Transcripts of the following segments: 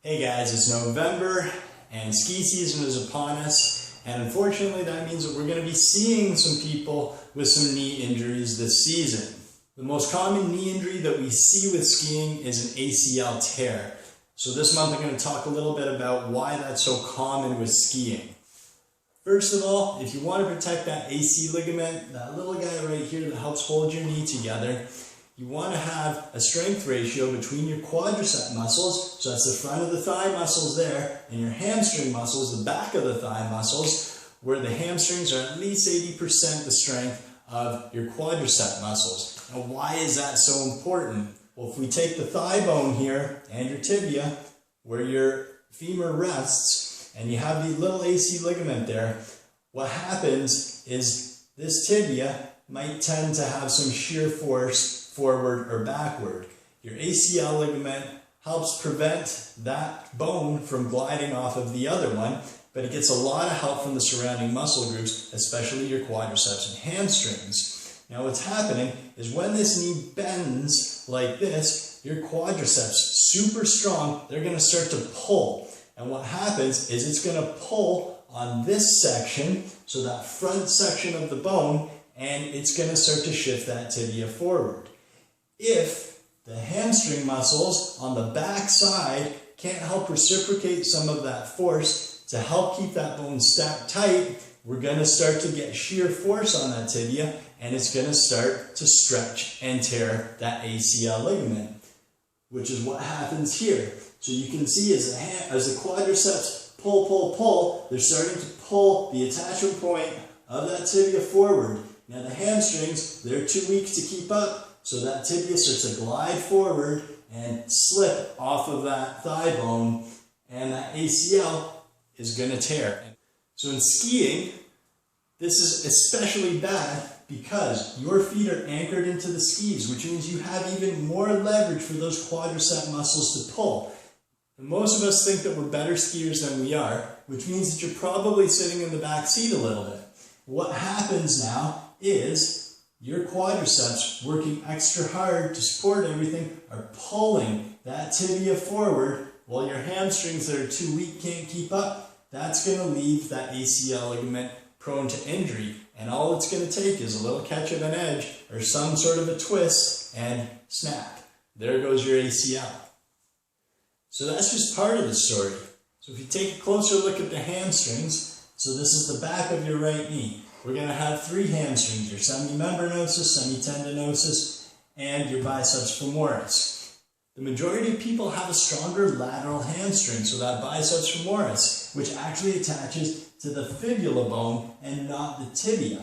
Hey guys, it's November and ski season is upon us, and unfortunately that means that we're going to be seeing some people with some knee injuries this season. The most common knee injury that we see with skiing is an ACL tear. So this month I'm going to talk a little bit about why that's so common with skiing. First of all, if you want to protect that AC ligament, that little guy right here that helps hold your knee together, you want to have a strength ratio between your quadricep muscles, so that's the front of the thigh muscles there, and your hamstring muscles, the back of the thigh muscles, where the hamstrings are at least 80% the strength of your quadricep muscles. Now why is that so important? Well, if we take the thigh bone here and your tibia, where your femur rests, and you have the little AC ligament there, what happens is this tibia might tend to have some shear force forward or backward. Your ACL ligament helps prevent that bone from gliding off of the other one, but it gets a lot of help from the surrounding muscle groups, especially your quadriceps and hamstrings. Now what's happening is when this knee bends like this, your quadriceps, super strong, they're going to start to pull. And what happens is it's going to pull on this section, so that front section of the bone, and it's going to start to shift that tibia forward. If the hamstring muscles on the back side can't help reciprocate some of that force to help keep that bone stacked tight, we're going to start to get shear force on that tibia, and it's going to start to stretch and tear that ACL ligament, which is what happens here. So you can see as the quadriceps pull, they're starting to pull the attachment point of that tibia forward. Now the hamstrings, they're too weak to keep up, so that tibia starts to glide forward and slip off of that thigh bone, and that ACL is going to tear. So in skiing, this is especially bad because your feet are anchored into the skis, which means you have even more leverage for those quadricep muscles to pull. And most of us think that we're better skiers than we are, which means that you're probably sitting in the back seat a little bit. What happens now is your quadriceps, working extra hard to support everything, are pulling that tibia forward, while your hamstrings that are too weak can't keep up. That's going to leave that ACL ligament prone to injury, and all it's going to take is a little catch of an edge or some sort of a twist and snap. There goes your ACL. So that's just part of the story. So if you take a closer look at the hamstrings, so this is the back of your right knee. We're going to have three hamstrings, your semimembranosus, semitendinosus, and your biceps femoris. The majority of people have a stronger lateral hamstring, so that biceps femoris, which actually attaches to the fibula bone and not the tibia.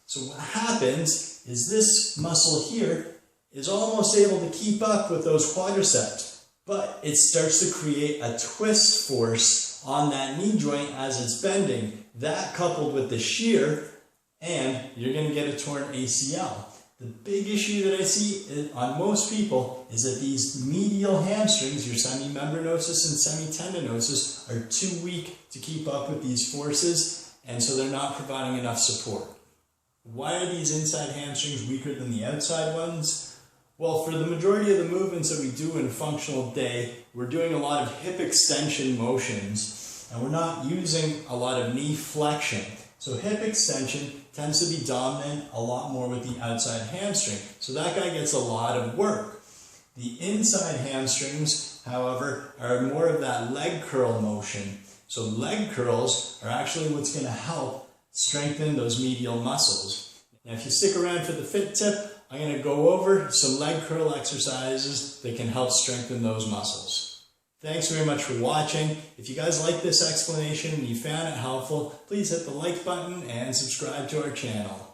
So what happens is this muscle here is almost able to keep up with those quadriceps, but it starts to create a twist force on that knee joint as it's bending. That coupled with the shear, and you're going to get a torn ACL. The big issue that I see on most people is that these medial hamstrings, your semimembranosus and semitendinosus, are too weak to keep up with these forces, and so they're not providing enough support. Why are these inside hamstrings weaker than the outside ones? Well, for the majority of the movements that we do in a functional day, we're doing a lot of hip extension motions, and we're not using a lot of knee flexion. So hip extension tends to be dominant a lot more with the outside hamstring. So that guy gets a lot of work. The inside hamstrings, however, are more of that leg curl motion. So leg curls are actually what's going to help strengthen those medial muscles. Now if you stick around for the fit tip, I'm going to go over some leg curl exercises that can help strengthen those muscles. Thanks very much for watching. If you guys like this explanation and you found it helpful, please hit the like button and subscribe to our channel.